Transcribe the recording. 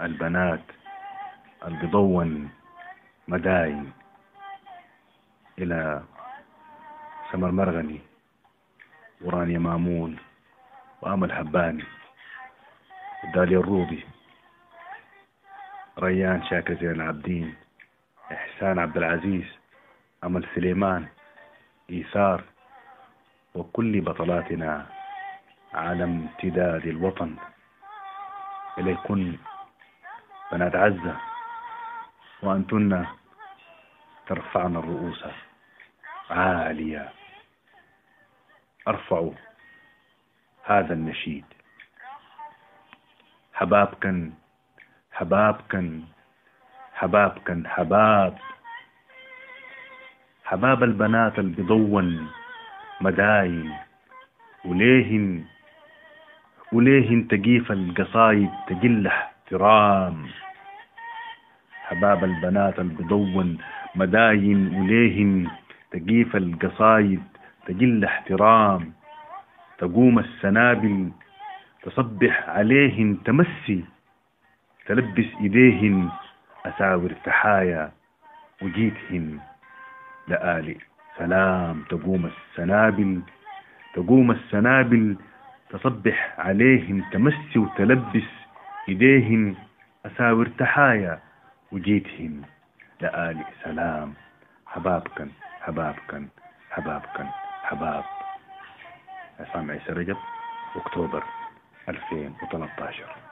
البنات البضون مداين إلى سمر مرغني ورانيا مامون وأمل حباني وداليا الروبي ريان شاكر زين العابدين إحسان عبد العزيز أمل سليمان إيثار وكل بطلاتنا على امتداد الوطن إليكن بنات عزة وأنتن ترفعن الرؤوس عالية. أرفع هذا النشيد: حبابكن حبابكن حبابكن حباب البنات البضون مداين وليهن تقيف القصايد تجل احترام. حباب البنات البضون مداين وليهن تقيف القصايد تجل احترام. تقوم السنابل تصبح عليهن تمسي تلبس ايديهن اساور تحايا وجيتهن لآلي سلام. تقوم السنابل تصبح عليهن تمسي وتلبس ايديهن اساور تحايا وجيتهن لآلي سلام. حبابكن حبابكن حبابكن حباب. عصام عيسى رجب، أكتوبر 2013.